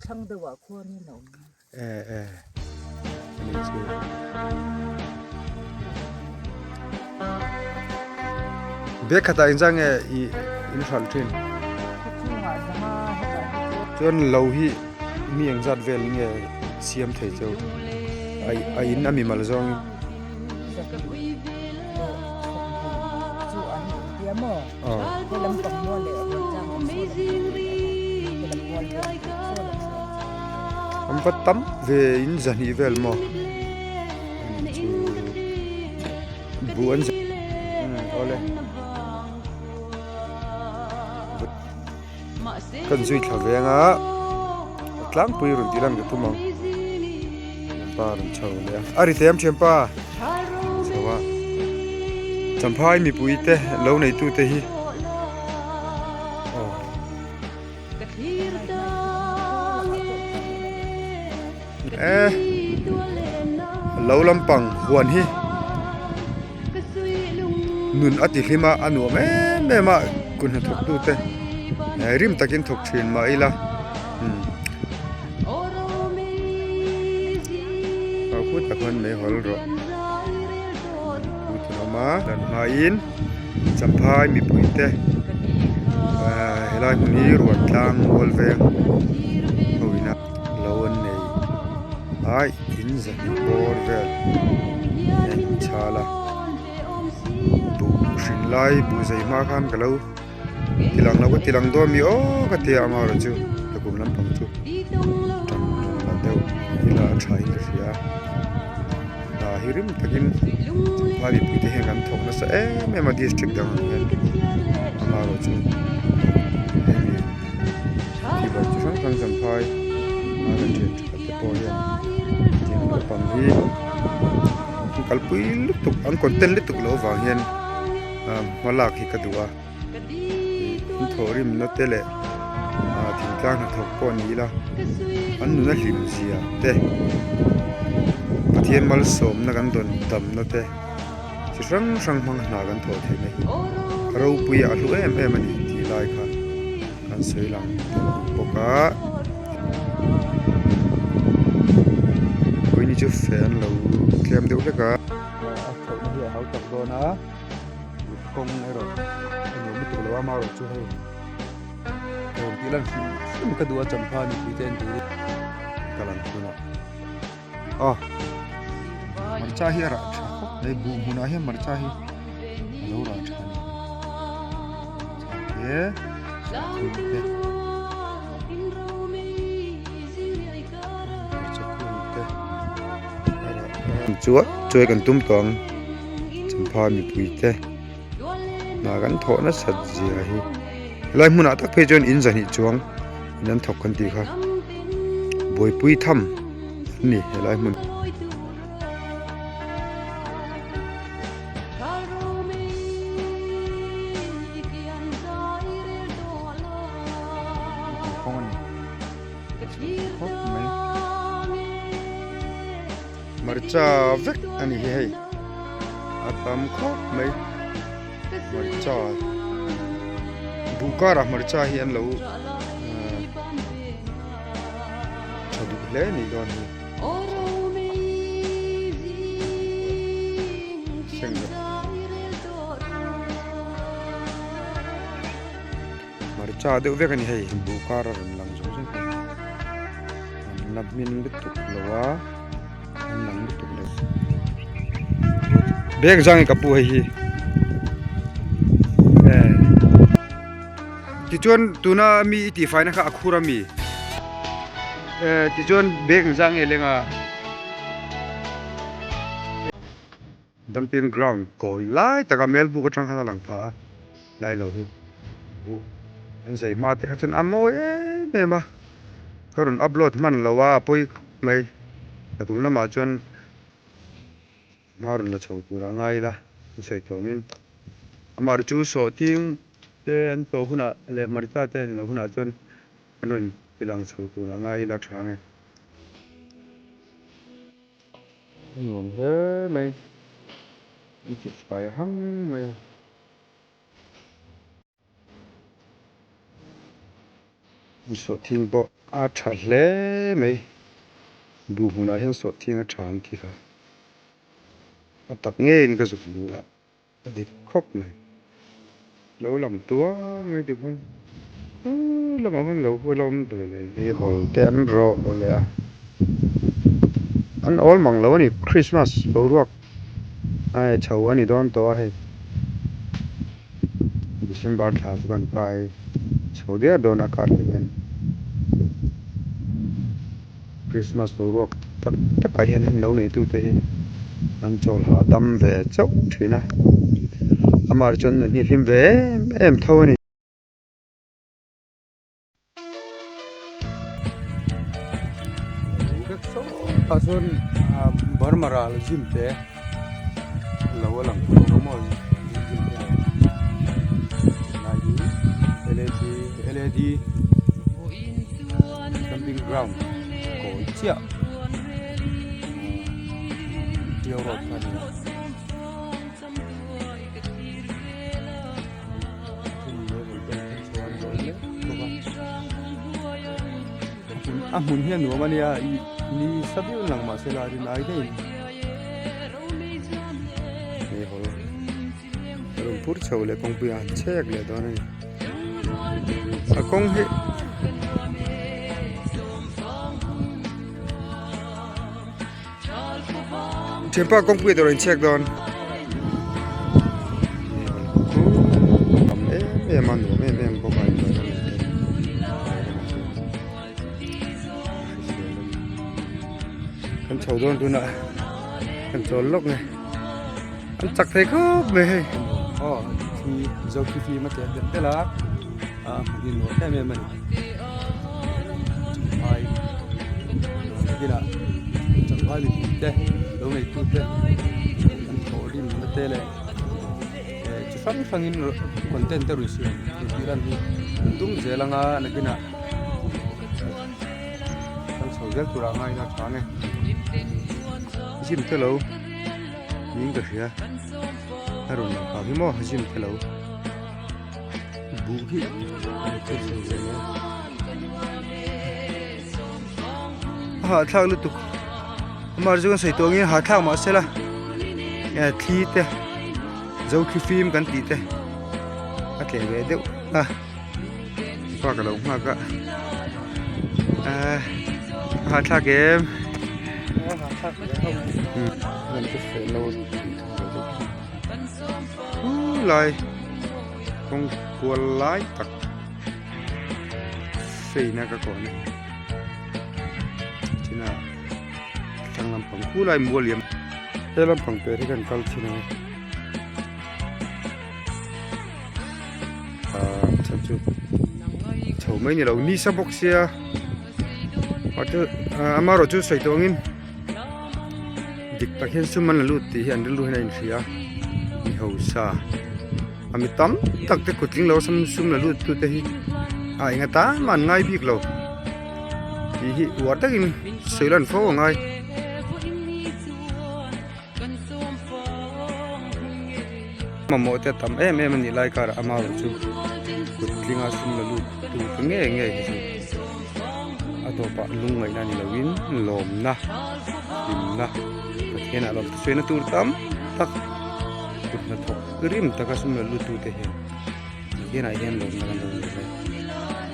ทั้งตัวคั่วนี่หนมนี่ชื่อเบคตาอินจังอินฟัลทินจนเราฮีมีอย่างจัดเวลเงเสียมเทเจ้าไออินอามีมาลซองอันปัตตัมเวอินจันฮีเวลโมบูอันโอเลกันซุยทาเวงะตลังปุยรุนติลังกะตุมังปารันเชาเลยอาริเตมเชมปาสวะจำพายมีปุยเตเลวในตูเตฮีเลวลำปังหวนฮีนุนอติลิมาอนุแม่มากุนทุกตูเตริมตะกินทุกชินมาอีละเอาพูดตะคนไม่หอลรอพูดละมาดันมาอินจำพายมีปุยเตเฮลายคนนี้รวดทางวอลเวงโอ้ยนะลาวันนี้ไออินจะมีบอร์เวลชาลาบูชินไลบูใจมากขันกันแล้วtilang na ko tilang do mi o ka ti amaro chu ta kum lam pang chu tam la deu ila thai ka sia da hirim takin mari pi te kan thok na sa me ma district dang amaro chu mi ti ba chu sang sang sam phai ara ti te po ya ti ko pang hi kal pui lutuk an content lutuk lo wa hian malak hi ka duwa thorim no tele thingtlang na thok pon ni la an nu na hlim zia te pathian mal som na kan don tam na te chi rang rang mang na kan tho the nei ro pui a lu em ani ti lai kha kan sei lang poka koi ni chu fan lo tlem deu le ka a thok ni hi hau tak do na kong ai ro tu lawa ma ro chu hai to tilan sim ka duwa champha ni piten tu kalan kuna marcha hi ra tha ko nei bu huna hi marcha hi lo ra tha ni chuwa choi kan tum tong champha mi puite na kan tho na sat zia hi lai muna tak phe jon in zani chuang nan thok kan ti kha boi pui tham ni lai mun marcha vek ani hei atam khop mai marcha bukara marcha hi an lo chadu le ni don hi marcha de vek ani hei bukara ran lang so so nabmin bituk lawa nang bituk le bek jang ka pu hi ti chuan tuna mi ti faina kha akhura mi ti chuan bek jang elenga dumping ground ko lai taka mel bu ko thang kha lang pha lai lo hi an sei ma te khan amoi me ma karun upload man lawa poi mai ta tu na ma chuan marun la chho pura ngai la sei to min amar chu so ting te an to huna le marita te no huna chon anon pilang chho tu la ngai la thang ngom he mai chi fai hang mai so thing bo a tha hle mai bu huna hen so thing a than ki kha a tak nge in ka zu la di khop này lâu làm tua ngay từ phong làm mà phong lâu vui lắm rồi đi hồi tem rộ rồi à anh ổn mong lâu này Christmas lâu ruột ai chầu anh đón to hay December thả gần phải chầu đĩa đón akat lên Christmas lâu ruột tất cả hiện lâu này tu thế anh cho họ đâm về chốc thế này amar chon ni phim về em thôi này ason barmara jim te lawalang mo jim te LED camping ground ko chia điều rồi mun hian no mania ni sabiu lang ma sela rin ai dei ni hol rum pur chole kong pi an chek le don ni a kong he tempa kong pi don chek don em man no em bo kai anh chầu don tu nè anh chầu lốc này anh chặt thấy khớp về thì dầu phi mà kẹt được thế là nhìn nó em mình ai cái là chẳng phải gì đây đâu này tu thế anh thổi đi mà thế này chỉ phăng in content rồi xí thì làm gì tung dễ là ngà này cái nào anh chầu rất tu ra ngay là chán này jim te lo ning ka hia aron ka hi mo jim te lo bu hi te jim ze ne ha thak lu tu mar ju sai to ngi ha thak ma sela ya thi te zo khi phim kan ti te a ke ve deu pa ka lo ma ka ha thak em mình cứ phải lâu lại con cua lái tặc phì na các con này chỉ là thằng làm bằng cua lại mua liềm đây làm bằng cái gần câu chỉ này chăm chú chầu mấy nhà đầu ni sa bọc xe hoặc là amaro chú sấy tông in dik takhen suman la lut ti hian lu hena in khia ni ho sa ami tam tak te kutling lo sum la lut tu te hi ai nga ta man ngai bik lo ti hi wa takin seilan fo ngai mamo te tam em ni lai kar amar chu kutlinga sum la lut tu nge hi atopa lungai na ni lawin lom na tim na hen alom suena tur tam tak kutna thok rim takasum lu tu te hen hena hen lom na kan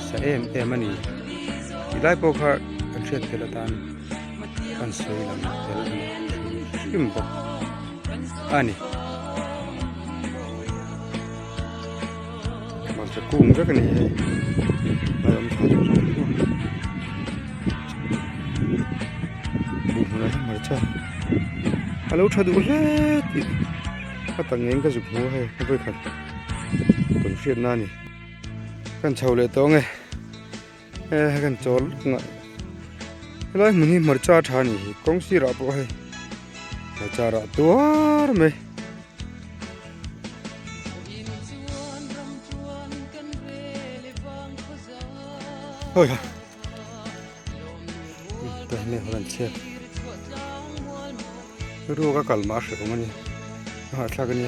sa em ani ilai po kha anchet telatan kan soilam tel im po ani mal sa kung ka kani ayam buna marcha alo thadu he ka tangeng ka zupu he voi khan kon fiat na ni kan chhole to nge kan chol nga lai muni marcha thani kong si ra po he marcha ra tuar me ôi ta ne horan che ru ka kalma se ko mani ha thagani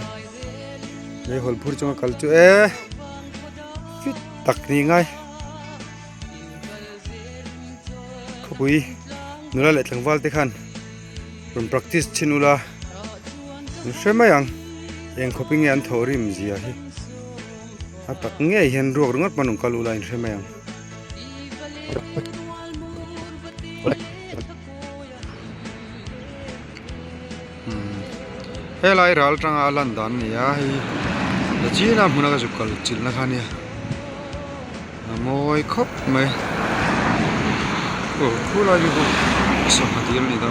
le hol phur chunga kal chu e fit tak ni ngai pui nula le tlangwal te khan from practice chinula shemayang eng khoping yan thorim zia hi atak nge hian ruak rungat manung kalula in shemayang helai ral tanga landan nia hi lachina huna ka jukal chilna khania moi khop mai khula ju so hatil ni da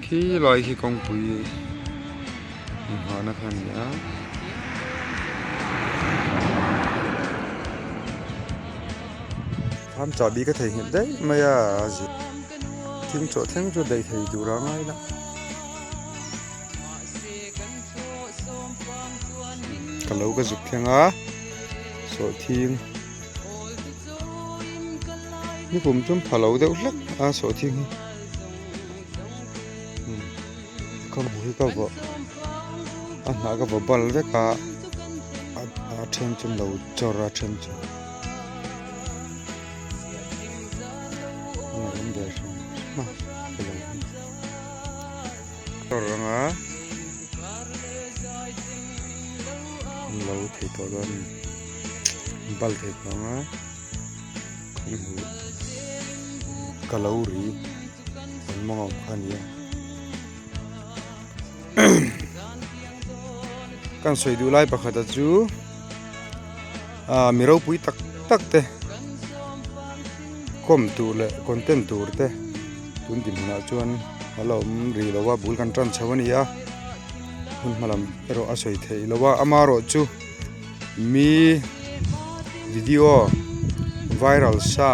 khi lai khi kong pui hana khania tham cha bi ka thei hin dai maya ji thing cho dai thei du ra ngai la kalau ka juk thenga so thing ni pum chum phalo deuh hlek a so thing kam bui ka bo a na ka bo bal ve ka a then chum lo chora then chum ma ranga lo thei to don bal thei nga khung hu kalori mong khania kan soi du lai pakhata chu miro pui tak te kom tu le content tur te tun din na chuan halom ri lowa bul kan tran chawani ya hun malam ero asoi thei lowa amaro chu mi video viral sa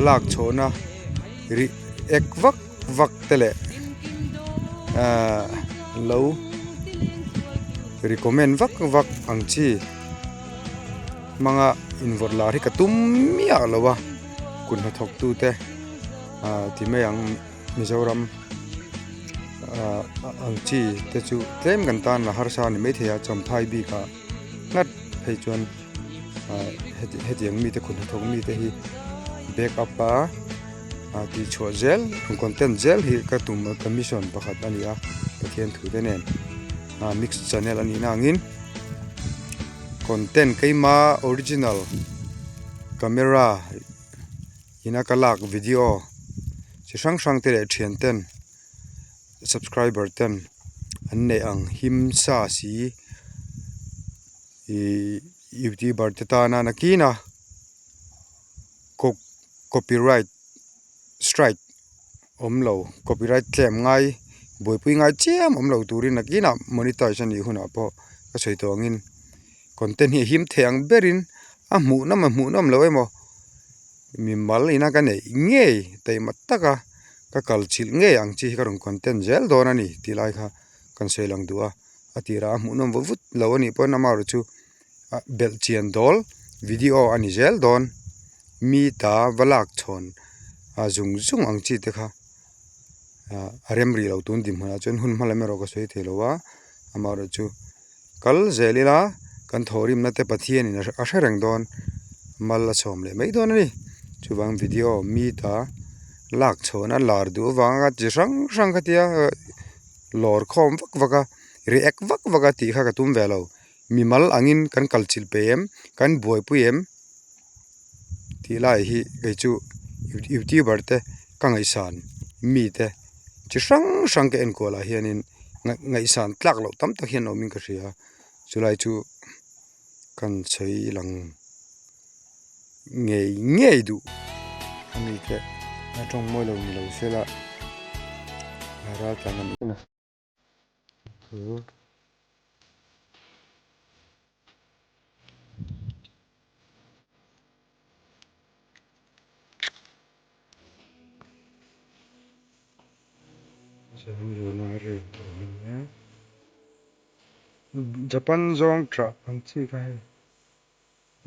lak chona ri ek vak tele lo recommend vak angchi manga invorla ri katum mia lowa kun na thok tu te ti me yang Mizoram angchi te chu tlem kan tan la har sa ni me thea champhai bi ka ngat phei chuan hetiang mi te kun thok mi te hi backup pa ti chho zel content zel hi ka tum commission pakhat ania pathian thu te nen mix channel ani nangin content keima original camera ina kalak video chi sang te le thian ten subscriber ten anne ang him sa si YouTuber te ta na nakina copyright strike omlo copyright claim ngai boipui ngai chiam omlo turin nakina monetization ni huna po ka soi to ngin content hi him theng berin a mu nam lo emo mi mal ina ka nei nge te mataka ka kalchil nge ang chi ka rong content zel don ani tilai kha kan sei lang dua atira mu nam vut lo ani pon amaru chu bel chian dol video ani zel don mi ta walak chon azung ang chi te kha arem ri lo tun dim hana chon hun malame ro ka sei thelowa amaru chu kal zelila kan thorim na te pathian in a sharang don mal la chom le mai don ani chuwang video mi ta lak chona lar du wanga chi sang khatia lor khom vaka react vaka ti kha ka tum velo mi mal angin kan kalchil pem kan boy puem ti lai hi ge chu YouTuber te kangai san mi te chi sang ke en ko la hianin ngai san tlak lo tam tak hian omin ka ria chulai chu kan chei lang ngei du ami te atong moi lo ni lo sela ara tang ani na Japan zong tra ang chi ka hai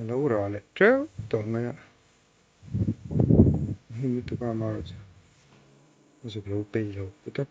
lo ra le treo to mai hi tu ka ma zo lo pe lo ka